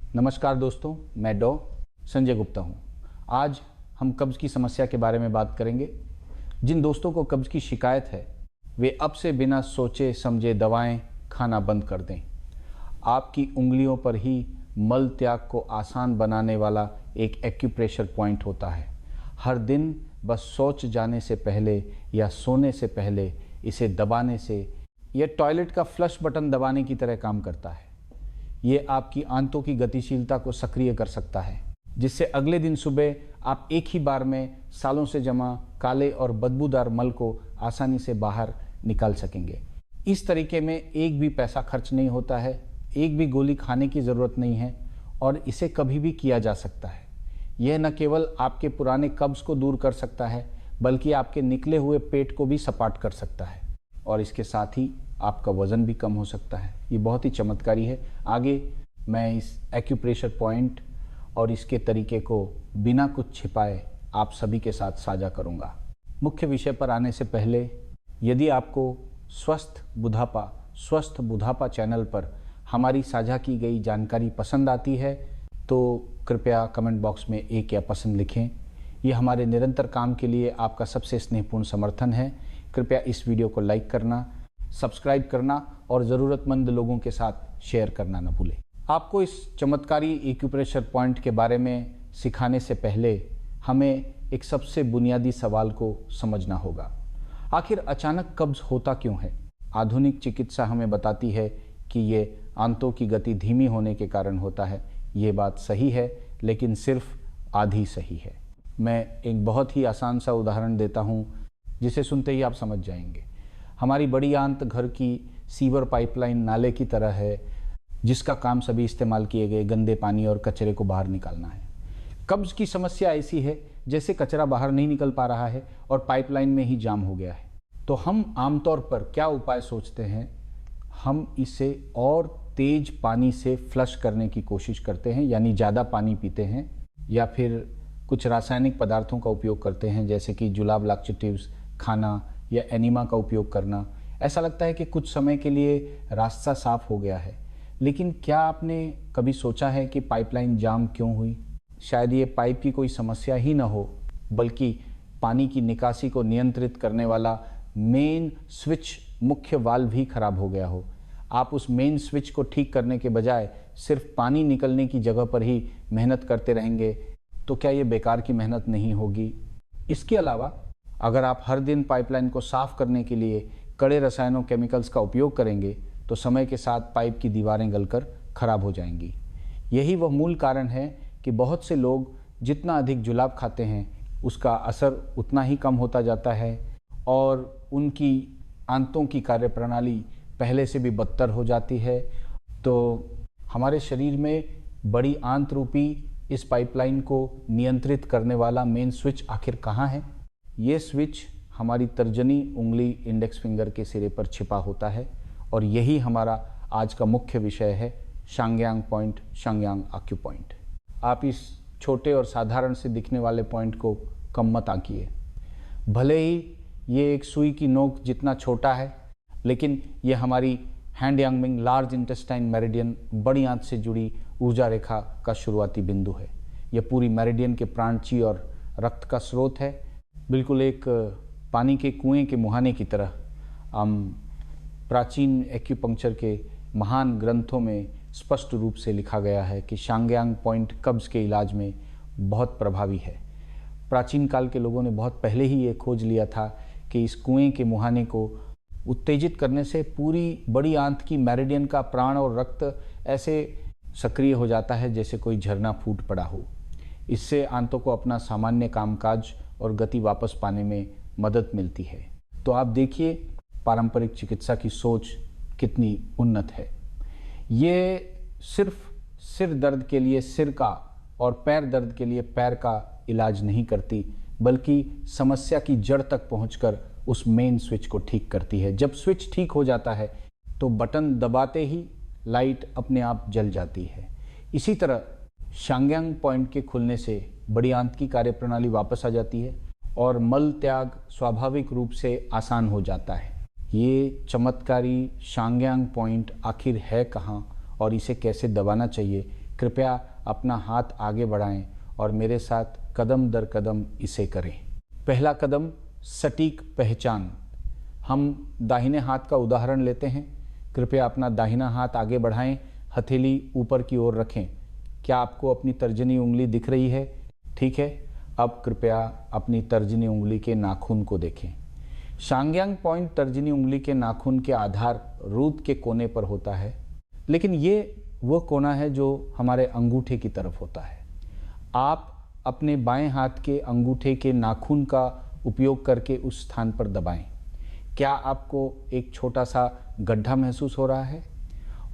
नमस्कार दोस्तों, मैं डॉ संजय गुप्ता हूँ। आज हम कब्ज़ की समस्या के बारे में बात करेंगे। जिन दोस्तों को कब्ज़ की शिकायत है वे अब से बिना सोचे समझे दवाएं खाना बंद कर दें। आपकी उंगलियों पर ही मल त्याग को आसान बनाने वाला एक एक्यूप्रेशर पॉइंट होता है। हर दिन बस शौच जाने से पहले या सोने से पहले इसे दबाने से यह टॉयलेट का फ्लश बटन दबाने की तरह काम करता है। ये आपकी आंतों की गतिशीलता को सक्रिय कर सकता है, जिससे अगले दिन सुबह आप एक ही बार में सालों से जमा काले और बदबूदार मल को आसानी से बाहर निकाल सकेंगे। इस तरीके में एक भी पैसा खर्च नहीं होता है, एक भी गोली खाने की ज़रूरत नहीं है और इसे कभी भी किया जा सकता है। यह न केवल आपके पुराने कब्ज़ को दूर कर सकता है, बल्कि आपके निकले हुए पेट को भी सपाट कर सकता है और इसके साथ ही आपका वज़न भी कम हो सकता है। ये बहुत ही चमत्कारी है। आगे मैं इस एक्यूप्रेशर पॉइंट और इसके तरीके को बिना कुछ छिपाए आप सभी के साथ साझा करूंगा। मुख्य विषय पर आने से पहले, यदि आपको स्वस्थ बुढ़ापा चैनल पर हमारी साझा की गई जानकारी पसंद आती है तो कृपया कमेंट बॉक्स में एक या पसंद लिखें। ये हमारे निरंतर काम के लिए आपका सबसे स्नेहपूर्ण समर्थन है। कृपया इस वीडियो को लाइक करना, सब्सक्राइब करना और ज़रूरतमंद लोगों के साथ शेयर करना न भूलें। आपको इस चमत्कारी एक्यूप्रेशर पॉइंट के बारे में सिखाने से पहले हमें एक सबसे बुनियादी सवाल को समझना होगा। आखिर अचानक कब्ज़ होता क्यों है? आधुनिक चिकित्सा हमें बताती है कि ये आंतों की गति धीमी होने के कारण होता है। ये बात सही है, लेकिन सिर्फ आधी सही है। मैं एक बहुत ही आसान सा उदाहरण देता हूँ, जिसे सुनते ही आप समझ जाएंगे। हमारी बड़ी आंत घर की सीवर पाइपलाइन नाले की तरह है, जिसका काम सभी इस्तेमाल किए गए गंदे पानी और कचरे को बाहर निकालना है। कब्ज़ की समस्या ऐसी है जैसे कचरा बाहर नहीं निकल पा रहा है और पाइपलाइन में ही जाम हो गया है। तो हम आमतौर पर क्या उपाय सोचते हैं? हम इसे और तेज पानी से फ्लश करने की कोशिश करते हैं, यानी ज़्यादा पानी पीते हैं, या फिर कुछ रासायनिक पदार्थों का उपयोग करते हैं, जैसे कि जुलाब लाक्सेटिव्स खाना या एनिमा का उपयोग करना। ऐसा लगता है कि कुछ समय के लिए रास्ता साफ हो गया है, लेकिन क्या आपने कभी सोचा है कि पाइपलाइन जाम क्यों हुई? शायद ये पाइप की कोई समस्या ही ना हो, बल्कि पानी की निकासी को नियंत्रित करने वाला मेन स्विच, मुख्य वाल्व ही खराब हो गया हो। आप उस मेन स्विच को ठीक करने के बजाय सिर्फ पानी निकलने की जगह पर ही मेहनत करते रहेंगे, तो क्या ये बेकार की मेहनत नहीं होगी? इसके अलावा अगर आप हर दिन पाइपलाइन को साफ करने के लिए कड़े रसायनों केमिकल्स का उपयोग करेंगे तो समय के साथ पाइप की दीवारें गलकर खराब हो जाएंगी। यही वह मूल कारण है कि बहुत से लोग जितना अधिक जुलाब खाते हैं उसका असर उतना ही कम होता जाता है और उनकी आंतों की कार्यप्रणाली पहले से भी बदतर हो जाती है। तो हमारे शरीर में बड़ी आंत रूपी इस पाइपलाइन को नियंत्रित करने वाला मेन स्विच आखिर कहाँ है? ये स्विच हमारी तर्जनी उंगली, इंडेक्स फिंगर के सिरे पर छिपा होता है और यही हमारा आज का मुख्य विषय है, शांगयांग पॉइंट, शांगयांग आक्यूपॉइंट। आप इस छोटे और साधारण से दिखने वाले पॉइंट को कम मत आंकिए। भले ही ये एक सुई की नोक जितना छोटा है, लेकिन ये हमारी हैंड यांगमिंग लार्ज इंटेस्टाइन मेरिडियन, बड़ी आंत से जुड़ी ऊर्जा रेखा का शुरुआती बिंदु है। यह पूरी मेरिडियन के प्राणची और रक्त का स्रोत है, बिल्कुल एक पानी के कुएं के मुहाने की तरह। प्राचीन एक्यूपंक्चर के महान ग्रंथों में स्पष्ट रूप से लिखा गया है कि शांगयांग पॉइंट कब्ज़ के इलाज में बहुत प्रभावी है। प्राचीन काल के लोगों ने बहुत पहले ही ये खोज लिया था कि इस कुएं के मुहाने को उत्तेजित करने से पूरी बड़ी आंत की मेरिडियन का प्राण और रक्त ऐसे सक्रिय हो जाता है जैसे कोई झरना फूट पड़ा हो। इससे आंतों को अपना सामान्य कामकाज और गति वापस पाने में मदद मिलती है। तो आप देखिए पारंपरिक चिकित्सा की सोच कितनी उन्नत है। ये सिर्फ सिर दर्द के लिए सिर का और पैर दर्द के लिए पैर का इलाज नहीं करती, बल्कि समस्या की जड़ तक पहुंचकर उस मेन स्विच को ठीक करती है। जब स्विच ठीक हो जाता है तो बटन दबाते ही लाइट अपने आप जल जाती है। इसी तरह शांगयांग पॉइंट के खुलने से बड़ी आंत की कार्यप्रणाली वापस आ जाती है और मल त्याग स्वाभाविक रूप से आसान हो जाता है। ये चमत्कारी शांगयांग पॉइंट आखिर है कहाँ और इसे कैसे दबाना चाहिए, कृपया अपना हाथ आगे बढ़ाएं और मेरे साथ कदम दर कदम इसे करें। पहला कदम, सटीक पहचान। हम दाहिने हाथ का उदाहरण लेते हैं। कृपया अपना दाहिना हाथ आगे बढ़ाएं, हथेली ऊपर की ओर रखें। क्या आपको अपनी तर्जनी उंगली दिख रही है? ठीक है, अब कृपया अपनी तर्जनी उंगली के नाखून को देखें। शांग्यांग पॉइंट तर्जनी उंगली के नाखून के आधार रूट के कोने पर होता है, लेकिन ये वो कोना है जो हमारे अंगूठे की तरफ होता है। आप अपने बाएं हाथ के अंगूठे के नाखून का उपयोग करके उस स्थान पर दबाएं। क्या आपको एक छोटा सा गड्ढा महसूस हो रहा है?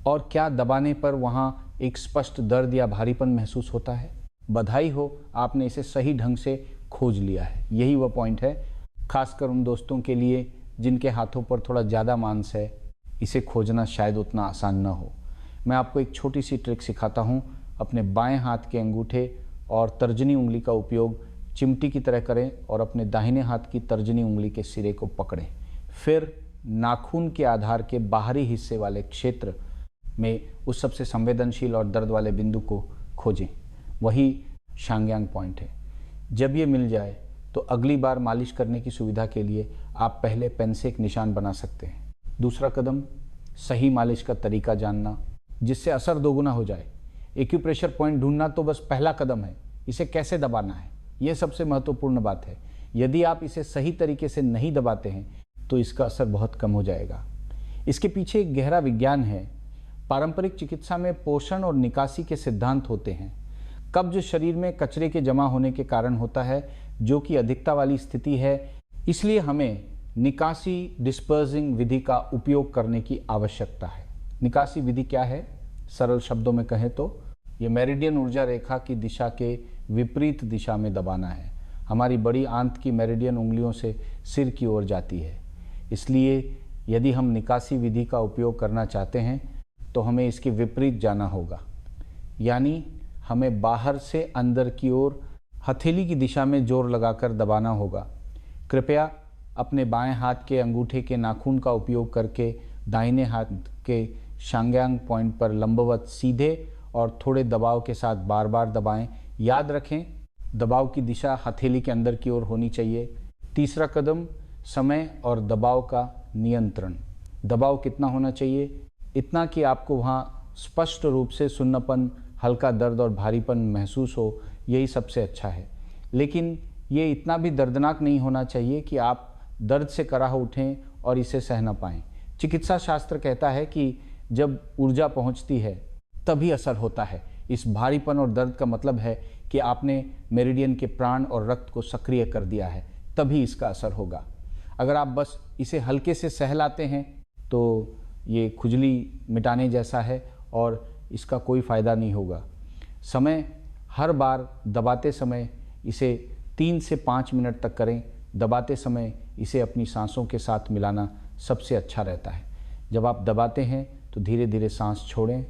और क्या दबाने पर वहाँ एक स्पष्ट दर्द या भारीपन महसूस होता है? बधाई हो, आपने इसे सही ढंग से खोज लिया है। यही वह पॉइंट है, खासकर उन दोस्तों के लिए जिनके हाथों पर थोड़ा ज़्यादा मांस है। इसे खोजना शायद उतना आसान न हो। मैं आपको एक छोटी सी ट्रिक सिखाता हूँ। अपने बाएं हाथ के अंगूठे और तर्जनी उंगली का उपयोग चिमटी की तरह करें और अपने दाहिने हाथ की तर्जनी उंगली के सिरे को पकड़ें। फिर नाखून के आधार के बाहरी हिस्से वाले क्षेत्र में उस सबसे संवेदनशील और दर्द वाले बिंदु को खोजें। वही शांग्यांग पॉइंट है। जब ये मिल जाए तो अगली बार मालिश करने की सुविधा के लिए आप पहले पेन से एक निशान बना सकते हैं। दूसरा कदम, सही मालिश का तरीका जानना जिससे असर दोगुना हो जाए। एक्यूप्रेशर पॉइंट ढूंढना तो बस पहला कदम है, इसे कैसे दबाना है ये सबसे महत्वपूर्ण बात है। यदि आप इसे सही तरीके से नहीं दबाते हैं तो इसका असर बहुत कम हो जाएगा। इसके पीछे एक गहरा विज्ञान है। पारंपरिक चिकित्सा में पोषण और निकासी के सिद्धांत होते हैं। कब्ज शरीर में कचरे के जमा होने के कारण होता है, जो कि अधिकता वाली स्थिति है। इसलिए हमें निकासी डिस्पर्सिंग विधि का उपयोग करने की आवश्यकता है। निकासी विधि क्या है? सरल शब्दों में कहें तो ये मेरिडियन ऊर्जा रेखा की दिशा के विपरीत दिशा में दबाना है। हमारी बड़ी आंत की मेरिडियन उंगलियों से सिर की ओर जाती है। इसलिए यदि हम निकासी विधि का उपयोग करना चाहते हैं तो हमें इसके विपरीत जाना होगा, यानी हमें बाहर से अंदर की ओर हथेली की दिशा में जोर लगाकर दबाना होगा। कृपया अपने बाएं हाथ के अंगूठे के नाखून का उपयोग करके दाहिने हाथ के शांग्यांग पॉइंट पर लंबवत सीधे और थोड़े दबाव के साथ बार बार दबाएं। याद रखें, दबाव की दिशा हथेली के अंदर की ओर होनी चाहिए। तीसरा कदम, समय और दबाव का नियंत्रण। दबाव कितना होना चाहिए? इतना कि आपको वहाँ स्पष्ट रूप से सुन्नपन, हल्का दर्द और भारीपन महसूस हो, यही सबसे अच्छा है। लेकिन ये इतना भी दर्दनाक नहीं होना चाहिए कि आप दर्द से कराह उठें और इसे सह न पाएँ। चिकित्सा शास्त्र कहता है कि जब ऊर्जा पहुंचती है तभी असर होता है। इस भारीपन और दर्द का मतलब है कि आपने मेरिडियन के प्राण और रक्त को सक्रिय कर दिया है, तभी इसका असर होगा। अगर आप बस इसे हल्के से सहलाते हैं तो ये खुजली मिटाने जैसा है और इसका कोई फ़ायदा नहीं होगा। समय, हर बार दबाते समय इसे 3 से 5 मिनट तक करें। दबाते समय इसे अपनी सांसों के साथ मिलाना सबसे अच्छा रहता है। जब आप दबाते हैं तो धीरे धीरे सांस छोड़ें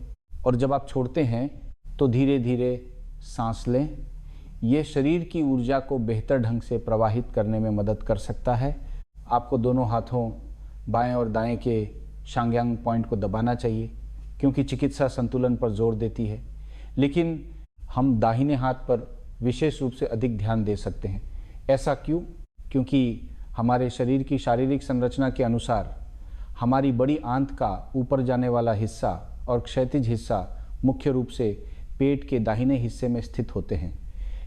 और जब आप छोड़ते हैं तो धीरे धीरे सांस लें। ये शरीर की ऊर्जा को बेहतर ढंग से प्रवाहित करने में मदद कर सकता है। आपको दोनों हाथों बाएं और दाएं के शांग्यांग पॉइंट को दबाना चाहिए, क्योंकि चिकित्सा संतुलन पर जोर देती है। लेकिन हम दाहिने हाथ पर विशेष रूप से अधिक ध्यान दे सकते हैं। ऐसा क्यों? क्योंकि हमारे शरीर की शारीरिक संरचना के अनुसार हमारी बड़ी आंत का ऊपर जाने वाला हिस्सा और क्षैतिज हिस्सा मुख्य रूप से पेट के दाहिने हिस्से में स्थित होते हैं।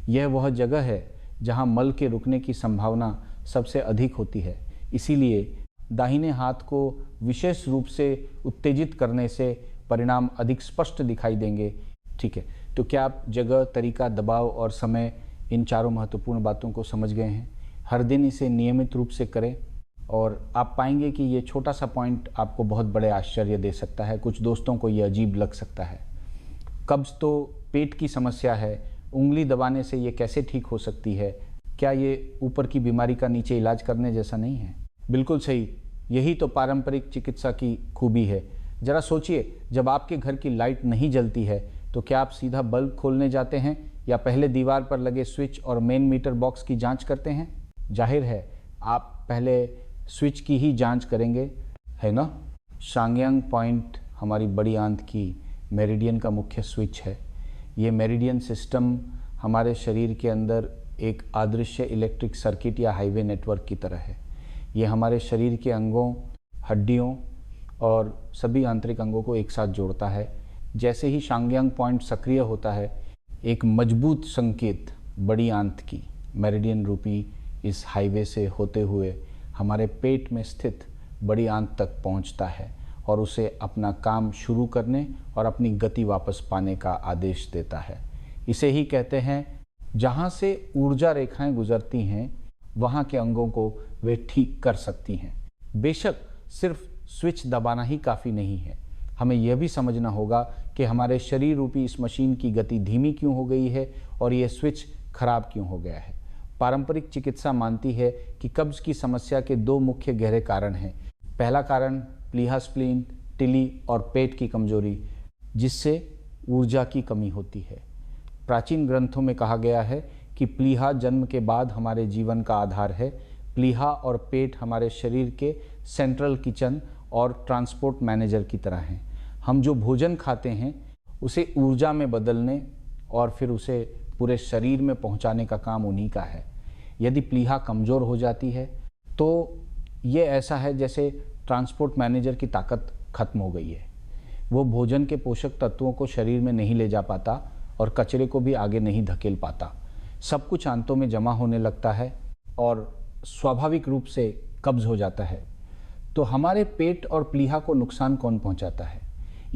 यह वह जगह है जहां मल के रुकने की संभावना सबसे अधिक होती है। इसीलिए दाहिने हाथ को विशेष रूप से उत्तेजित करने से परिणाम अधिक स्पष्ट दिखाई देंगे। ठीक है, तो क्या आप जगह, तरीका, दबाव और समय, इन चारों महत्वपूर्ण बातों को समझ गए हैं? हर दिन इसे नियमित रूप से करें और आप पाएंगे कि ये छोटा सा पॉइंट आपको बहुत बड़े आश्चर्य दे सकता है। कुछ दोस्तों को ये अजीब लग सकता है। कब्ज तो पेट की समस्या है, उंगली दबाने से ये कैसे ठीक हो सकती है? क्या ये ऊपर की बीमारी का नीचे इलाज करने जैसा नहीं है? बिल्कुल सही, यही तो पारंपरिक चिकित्सा की खूबी है। जरा सोचिए, जब आपके घर की लाइट नहीं जलती है तो क्या आप सीधा बल्ब खोलने जाते हैं या पहले दीवार पर लगे स्विच और मेन मीटर बॉक्स की जांच करते हैं? जाहिर है आप पहले स्विच की ही जांच करेंगे, है ना? शांग्यांग पॉइंट हमारी बड़ी आंत की मेरिडियन का मुख्य स्विच है। ये मेरिडियन सिस्टम हमारे शरीर के अंदर एक अदृश्य इलेक्ट्रिक सर्किट या हाईवे नेटवर्क की तरह है। ये हमारे शरीर के अंगों, हड्डियों और सभी आंतरिक अंगों को एक साथ जोड़ता है। जैसे ही शांग्यांग पॉइंट सक्रिय होता है, एक मजबूत संकेत बड़ी आंत की मेरिडियन रूपी इस हाईवे से होते हुए हमारे पेट में स्थित बड़ी आंत तक पहुंचता है और उसे अपना काम शुरू करने और अपनी गति वापस पाने का आदेश देता है। इसे ही कहते हैं, जहाँ से ऊर्जा रेखाएं गुजरती हैं वहाँ के अंगों को वे ठीक कर सकती हैं। बेशक सिर्फ स्विच दबाना ही काफ़ी नहीं है, हमें यह भी समझना होगा कि हमारे शरीर रूपी इस मशीन की गति धीमी क्यों हो गई है और यह स्विच खराब क्यों हो गया है। पारंपरिक चिकित्सा मानती है कि कब्ज की समस्या के दो मुख्य गहरे कारण हैं। पहला कारण प्लीहा स्प्लीन, तिली और पेट की कमजोरी, जिससे ऊर्जा की कमी होती है। प्राचीन ग्रंथों में कहा गया है कि प्लीहा जन्म के बाद हमारे जीवन का आधार है। प्लीहा और पेट हमारे शरीर के सेंट्रल किचन और ट्रांसपोर्ट मैनेजर की तरह हैं। हम जो भोजन खाते हैं उसे ऊर्जा में बदलने और फिर उसे पूरे शरीर में पहुंचाने का काम उन्हीं का है। यदि प्लीहा कमज़ोर हो जाती है तो ये ऐसा है जैसे ट्रांसपोर्ट मैनेजर की ताकत खत्म हो गई है। वो भोजन के पोषक तत्वों को शरीर में नहीं ले जा पाता और कचरे को भी आगे नहीं धकेल पाता। सब कुछ आंतों में जमा होने लगता है और स्वाभाविक रूप से कब्ज हो जाता है। तो हमारे पेट और प्लीहा को नुकसान कौन पहुंचाता है?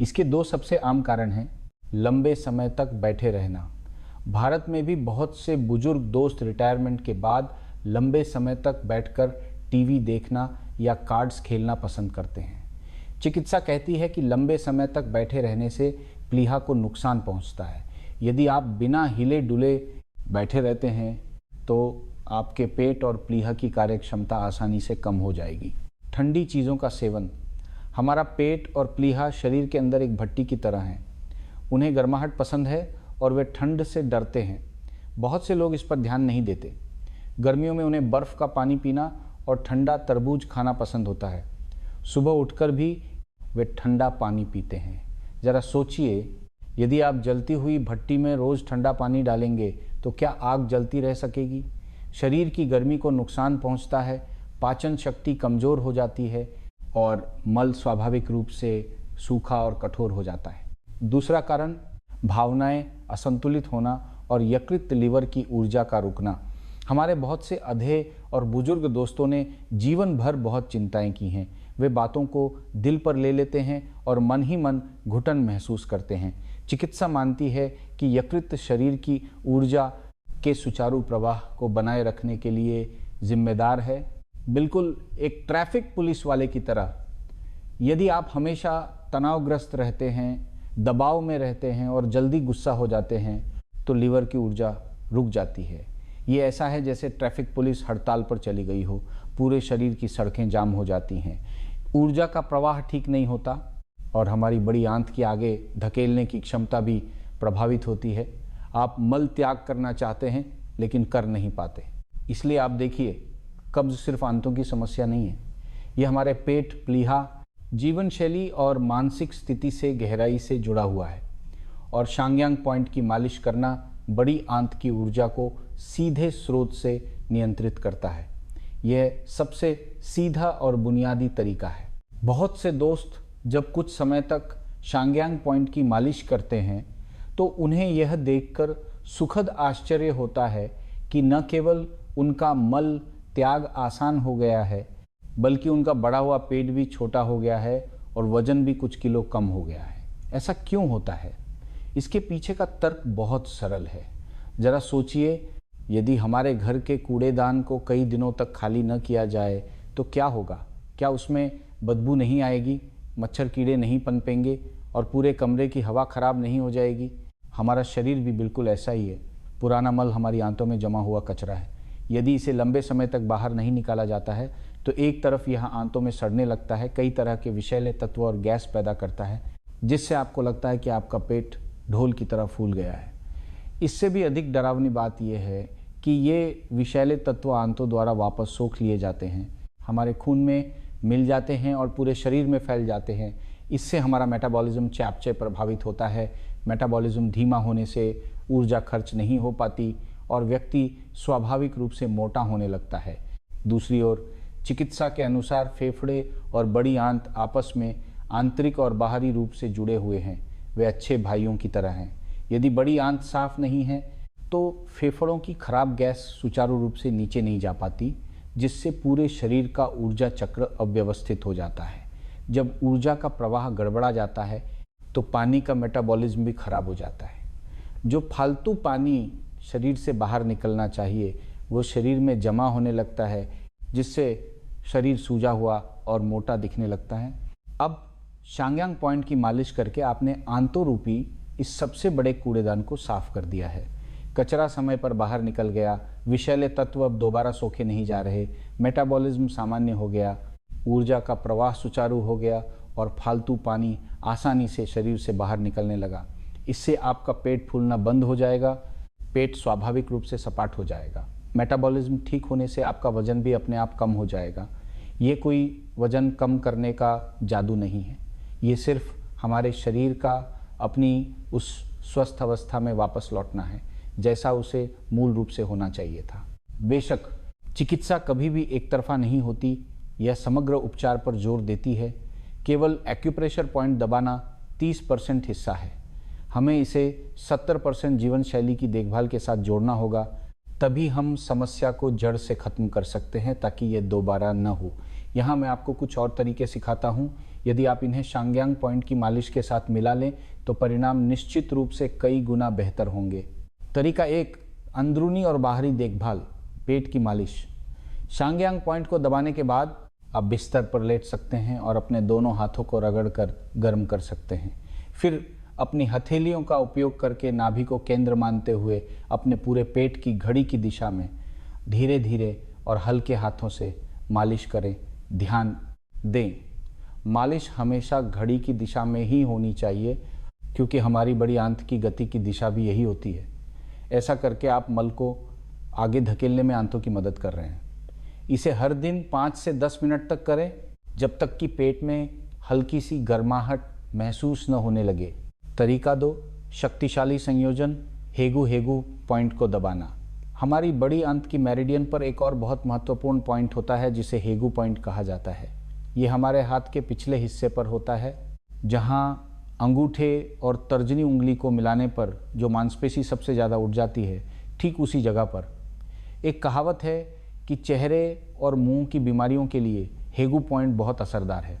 इसके दो सबसे आम कारण हैं। लंबे समय तक बैठे रहना। भारत में भी बहुत से बुजुर्ग दोस्त रिटायरमेंट के बाद लंबे समय तक बैठकर टीवी देखना या कार्ड्स खेलना पसंद करते हैं। चिकित्सा कहती है कि लंबे समय तक बैठे रहने से प्लीहा को नुकसान पहुंचता है। यदि आप बिना हिले डुले बैठे रहते हैं तो आपके पेट और प्लीहा की कार्यक्षमता आसानी से कम हो जाएगी। ठंडी चीज़ों का सेवन। हमारा पेट और प्लीहा शरीर के अंदर एक भट्टी की तरह हैं। उन्हें गर्माहट पसंद है और वे ठंड से डरते हैं। बहुत से लोग इस पर ध्यान नहीं देते। गर्मियों में उन्हें बर्फ़ का पानी पीना और ठंडा तरबूज खाना पसंद होता है। सुबह उठकर भी वे ठंडा पानी पीते हैं। ज़रा सोचिए, यदि आप जलती हुई भट्टी में रोज़ ठंडा पानी डालेंगे तो क्या आग जलती रह सकेगी? शरीर की गर्मी को नुकसान पहुंचता है, पाचन शक्ति कमज़ोर हो जाती है और मल स्वाभाविक रूप से सूखा और कठोर हो जाता है। दूसरा कारण भावनाएं असंतुलित होना और यकृत लीवर की ऊर्जा का रुकना। हमारे बहुत से अधे और बुजुर्ग दोस्तों ने जीवन भर बहुत चिंताएं की हैं। वे बातों को दिल पर ले लेते हैं और मन ही मन घुटन महसूस करते हैं। चिकित्सा मानती है कि यकृत शरीर की ऊर्जा के सुचारू प्रवाह को बनाए रखने के लिए जिम्मेदार है, बिल्कुल एक ट्रैफिक पुलिस वाले की तरह। यदि आप हमेशा तनावग्रस्त रहते हैं, दबाव में रहते हैं और जल्दी गुस्सा हो जाते हैं तो लीवर की ऊर्जा रुक जाती है। ये ऐसा है जैसे ट्रैफिक पुलिस हड़ताल पर चली गई हो, पूरे शरीर की सड़कें जाम हो जाती हैं, ऊर्जा का प्रवाह ठीक नहीं होता और हमारी बड़ी आंत की आगे धकेलने की क्षमता भी प्रभावित होती है। आप मल त्याग करना चाहते हैं लेकिन कर नहीं पाते। इसलिए आप देखिए, कब्ज सिर्फ आंतों की समस्या नहीं है, यह हमारे पेट, प्लीहा, जीवन शैली और मानसिक स्थिति से गहराई से जुड़ा हुआ है। और शांग्यांग पॉइंट की मालिश करना बड़ी आंत की ऊर्जा को सीधे स्रोत से नियंत्रित करता है। यह सबसे सीधा और बुनियादी तरीका है। बहुत से दोस्त जब कुछ समय तक शांग्यांग पॉइंट की मालिश करते हैं तो उन्हें यह देखकर सुखद आश्चर्य होता है कि न केवल उनका मल त्याग आसान हो गया है बल्कि उनका बढ़ा हुआ पेट भी छोटा हो गया है और वजन भी कुछ किलो कम हो गया है। ऐसा क्यों होता है? इसके पीछे का तर्क बहुत सरल है। ज़रा सोचिए, यदि हमारे घर के कूड़ेदान को कई दिनों तक खाली न किया जाए तो क्या होगा? क्या उसमें बदबू नहीं आएगी, मच्छर कीड़े नहीं पनपेंगे और पूरे कमरे की हवा खराब नहीं हो जाएगी? हमारा शरीर भी बिल्कुल ऐसा ही है। पुराना मल हमारी आंतों में जमा हुआ कचरा है। यदि इसे लंबे समय तक बाहर नहीं निकाला जाता है तो एक तरफ यह आंतों में सड़ने लगता है, कई तरह के विषैले तत्व और गैस पैदा करता है, जिससे आपको लगता है कि आपका पेट ढोल की तरह फूल गया है। इससे भी अधिक डरावनी बात यह है कि ये विषैले तत्व आंतों द्वारा वापस सोख लिए जाते हैं, हमारे खून में मिल जाते हैं और पूरे शरीर में फैल जाते हैं। इससे हमारा मेटाबॉलिज्म चैपचे प्रभावित होता है, मेटाबॉलिज्म धीमा होने से ऊर्जा खर्च नहीं हो पाती और व्यक्ति स्वाभाविक रूप से मोटा होने लगता है। दूसरी ओर चिकित्सा के अनुसार फेफड़े और बड़ी आंत आपस में आंतरिक और बाहरी रूप से जुड़े हुए हैं। वे अच्छे भाइयों की तरह हैं। यदि बड़ी आंत साफ नहीं है तो फेफड़ों की खराब गैस सुचारू रूप से नीचे नहीं जा पाती, जिससे पूरे शरीर का ऊर्जा चक्र अव्यवस्थित हो जाता है। जब ऊर्जा का प्रवाह गड़बड़ा जाता है तो पानी का मेटाबॉलिज्म भी खराब हो जाता है। जो फालतू पानी शरीर से बाहर निकलना चाहिए वो शरीर में जमा होने लगता है, जिससे शरीर सूजा हुआ और मोटा दिखने लगता है। अब शांगयांग पॉइंट की मालिश करके आपने आंतों रूपी इस सबसे बड़े कूड़ेदान को साफ कर दिया है। कचरा समय पर बाहर निकल गया, विषैले तत्व अब दोबारा सोखे नहीं जा रहे, मेटाबॉलिज्म सामान्य हो गया, ऊर्जा का प्रवाह सुचारू हो गया और फालतू पानी आसानी से शरीर से बाहर निकलने लगा। इससे आपका पेट फूलना बंद हो जाएगा, पेट स्वाभाविक रूप से सपाट हो जाएगा। मेटाबॉलिज्म ठीक होने से आपका वजन भी अपने आप कम हो जाएगा। ये कोई वजन कम करने का जादू नहीं है, ये सिर्फ हमारे शरीर का अपनी उस स्वस्थ अवस्था में वापस लौटना है जैसा उसे मूल रूप से होना चाहिए था। बेशक चिकित्सा कभी भी एक तरफा नहीं होती, यह समग्र उपचार पर जोर देती है। केवल एक्यूप्रेशर पॉइंट दबाना 30% हिस्सा है। हमें इसे 70% जीवन शैली की देखभाल के साथ जोड़ना होगा, तभी हम समस्या को जड़ से ख़त्म कर सकते हैं ताकि ये दोबारा न हो। यहाँ मैं आपको कुछ और तरीके सिखाता हूँ। यदि आप इन्हें शांगयांग पॉइंट की मालिश के साथ मिला लें तो परिणाम निश्चित रूप से कई गुना बेहतर होंगे। तरीका 1, अंदरूनी और बाहरी देखभाल, पेट की मालिश। शांगयांग पॉइंट को दबाने के बाद आप बिस्तर पर लेट सकते हैं और अपने दोनों हाथों को रगड़कर गर्म कर सकते हैं। फिर अपनी हथेलियों का उपयोग करके नाभि को केंद्र मानते हुए अपने पूरे पेट की घड़ी की दिशा में धीरे धीरे और हल्के हाथों से मालिश करें। ध्यान दें, मालिश हमेशा घड़ी की दिशा में ही होनी चाहिए, क्योंकि हमारी बड़ी आंत की गति की दिशा भी यही होती है। ऐसा करके आप मल को आगे धकेलने में आंतों की मदद कर रहे हैं। इसे हर दिन 5 से 10 मिनट तक करें, जब तक कि पेट में हल्की सी गर्माहट महसूस न होने लगे। तरीका 2, शक्तिशाली संयोजन, हेगु हेगु पॉइंट को दबाना। हमारी बड़ी आंत की मेरिडियन पर एक और बहुत महत्वपूर्ण पॉइंट होता है जिसे हेगु पॉइंट कहा जाता है। ये हमारे हाथ के पिछले हिस्से पर होता है, जहाँ अंगूठे और तर्जनी उंगली को मिलाने पर जो मांसपेशी सबसे ज़्यादा उठ जाती है, ठीक उसी जगह पर। एक कहावत है कि चेहरे और मुंह की बीमारियों के लिए हेगु पॉइंट बहुत असरदार है।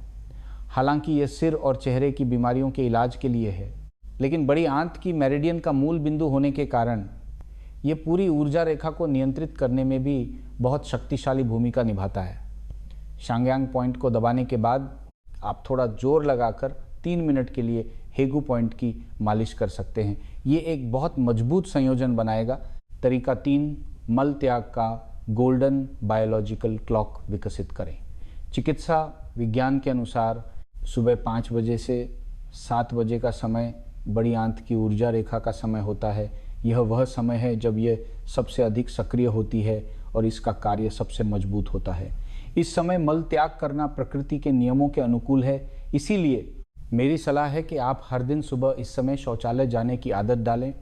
हालांकि यह सिर और चेहरे की बीमारियों के इलाज के लिए है, लेकिन बड़ी आंत की मेरिडियन का मूल बिंदु होने के कारण ये पूरी ऊर्जा रेखा को नियंत्रित करने में भी बहुत शक्तिशाली भूमिका निभाता है। शांगयांग पॉइंट को दबाने के बाद आप थोड़ा जोर लगाकर 3 मिनट के लिए हेगु पॉइंट की मालिश कर सकते हैं। ये एक बहुत मजबूत संयोजन बनाएगा। तरीका 3, मल त्याग का गोल्डन बायोलॉजिकल क्लॉक विकसित करें। चिकित्सा विज्ञान के अनुसार सुबह 5 बजे से 7 बजे का समय बड़ी आंत की ऊर्जा रेखा का समय होता है। यह वह समय है जब यह सबसे अधिक सक्रिय होती है और इसका कार्य सबसे मजबूत होता है। इस समय मल त्याग करना प्रकृति के नियमों के अनुकूल है, इसीलिए मेरी सलाह है कि आप हर दिन सुबह इस समय शौचालय जाने की आदत डालें।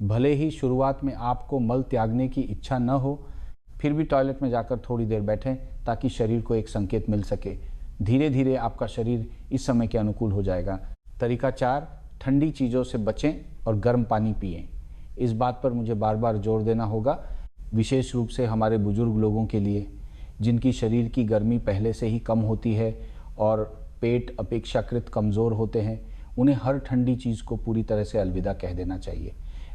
भले ही शुरुआत में आपको मल त्यागने की इच्छा न हो, फिर भी टॉयलेट में जाकर थोड़ी देर बैठें ताकि शरीर को एक संकेत मिल सके। धीरे धीरे आपका शरीर इस समय के अनुकूल हो जाएगा। तरीका 4, ठंडी चीज़ों से बचें और गर्म पानी पिएं। इस बात पर मुझे बार बार जोर देना होगा, विशेष रूप से हमारे बुजुर्ग लोगों के लिए, जिनकी शरीर की गर्मी पहले से ही कम होती है और पेट अपेक्षाकृत कमज़ोर होते हैं। उन्हें हर ठंडी चीज़ को पूरी तरह से अलविदा कह देना चाहिए।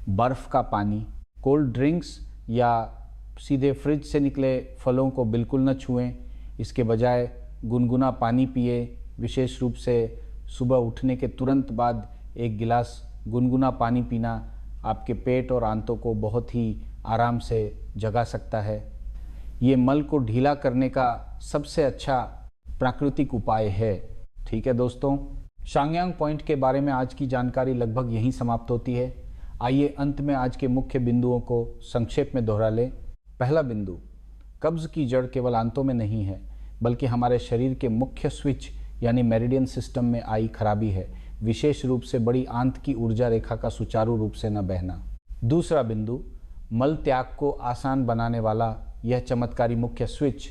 बर्फ़ का पानी, कोल्ड ड्रिंक्स या सीधे फ्रिज से निकले फलों को बिल्कुल न छुएं। इसके बजाय गुनगुना पानी पिए। विशेष रूप से सुबह उठने के तुरंत बाद 1 गिलास गुनगुना पानी पीना आपके पेट और आंतों को बहुत ही आराम से जगा सकता है। ये मल को ढीला करने का सबसे अच्छा प्राकृतिक उपाय है। ठीक है दोस्तों, शांगयांग पॉइंट के बारे में आज की जानकारी लगभग यहीं समाप्त होती है। आइए अंत में आज के मुख्य बिंदुओं को संक्षेप में दोहरा लें। पहला बिंदु, कब्ज़ की जड़ केवल आंतों में नहीं है, बल्कि हमारे शरीर के मुख्य स्विच यानी मेरिडियन सिस्टम में आई खराबी है, विशेष रूप से बड़ी आंत की ऊर्जा रेखा का सुचारू रूप से न बहना। दूसरा बिंदु, मल त्याग को आसान बनाने वाला यह चमत्कारी मुख्य स्विच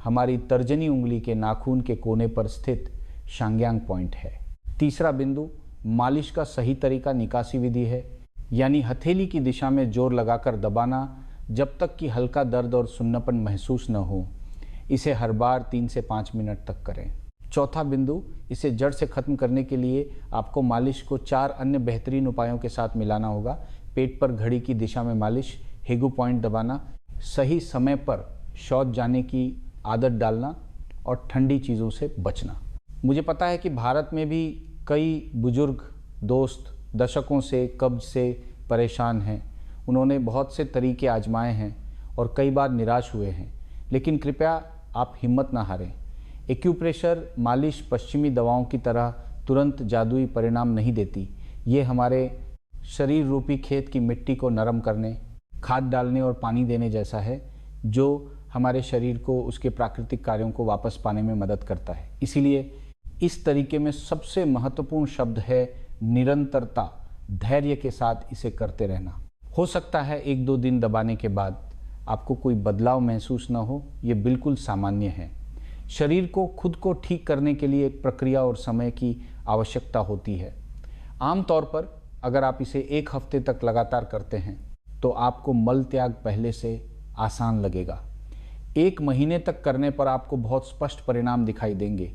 हमारी तर्जनी उंगली के नाखून के कोने पर स्थित शांग्यांग पॉइंट है। तीसरा बिंदु, मालिश का सही तरीका निकासी विधि है, यानी हथेली की दिशा में जोर लगाकर दबाना जब तक कि हल्का दर्द और सुन्नपन महसूस न हो। इसे हर बार 3 से 5 मिनट तक करें। चौथा बिंदु, इसे जड़ से खत्म करने के लिए आपको मालिश को 4 अन्य बेहतरीन उपायों के साथ मिलाना होगा। पेट पर घड़ी की दिशा में मालिश, हेगु पॉइंट दबाना, सही समय पर शौच जाने की आदत डालना और ठंडी चीज़ों से बचना। मुझे पता है कि भारत में भी कई बुजुर्ग दोस्त दशकों से कब्ज से परेशान हैं। उन्होंने बहुत से तरीके आजमाए हैं और कई बार निराश हुए हैं, लेकिन कृपया आप हिम्मत ना हारें। एक्यूप्रेशर मालिश पश्चिमी दवाओं की तरह तुरंत जादुई परिणाम नहीं देती। ये हमारे शरीर रूपी खेत की मिट्टी को नरम करने, खाद डालने और पानी देने जैसा है, जो हमारे शरीर को उसके प्राकृतिक कार्यों को वापस पाने में मदद करता है। इसीलिए इस तरीके में सबसे महत्वपूर्ण शब्द है निरंतरता। धैर्य के साथ इसे करते रहना। हो सकता है 1-2 दिन दबाने के बाद आपको कोई बदलाव महसूस न हो, ये बिल्कुल सामान्य है। शरीर को खुद को ठीक करने के लिए एक प्रक्रिया और समय की आवश्यकता होती है। आमतौर पर अगर आप इसे 1 हफ्ते तक लगातार करते हैं तो आपको मल त्याग पहले से आसान लगेगा। 1 महीने तक करने पर आपको बहुत स्पष्ट परिणाम दिखाई देंगे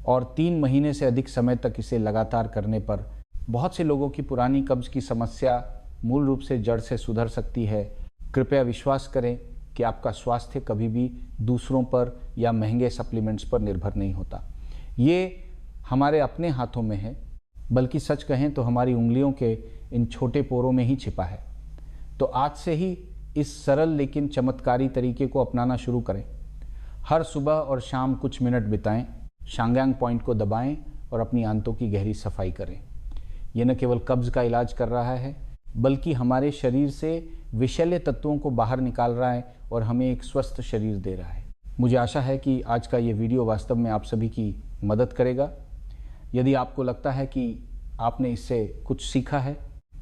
और 3 महीने से अधिक समय तक इसे लगातार करने पर बहुत से लोगों की पुरानी कब्ज की समस्या मूल रूप से जड़ से सुधर सकती है। कृपया विश्वास करें कि आपका स्वास्थ्य कभी भी दूसरों पर या महंगे सप्लीमेंट्स पर निर्भर नहीं होता। ये हमारे अपने हाथों में है, बल्कि सच कहें तो हमारी उंगलियों के इन छोटे पोरों में ही छिपा है। तो आज से ही इस सरल लेकिन चमत्कारी तरीके को अपनाना शुरू करें। हर सुबह और शाम कुछ मिनट बिताएं, शांग्यांग पॉइंट को दबाएं और अपनी आंतों की गहरी सफाई करें। यह न केवल कब्ज का इलाज कर रहा है, बल्कि हमारे शरीर से विषैले तत्वों को बाहर निकाल रहा है और हमें एक स्वस्थ शरीर दे रहा है। मुझे आशा है कि आज का ये वीडियो वास्तव में आप सभी की मदद करेगा। यदि आपको लगता है कि आपने इससे कुछ सीखा है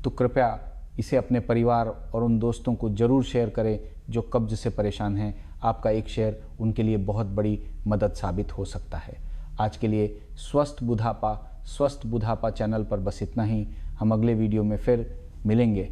तो कृपया इसे अपने परिवार और उन दोस्तों को ज़रूर शेयर करें जो कब्ज से परेशान हैं। आपका एक शेयर उनके लिए बहुत बड़ी मदद साबित हो सकता है। आज के लिए स्वस्थ बुढ़ापा चैनल पर बस इतना ही। हम अगले वीडियो में फिर मिलेंगे।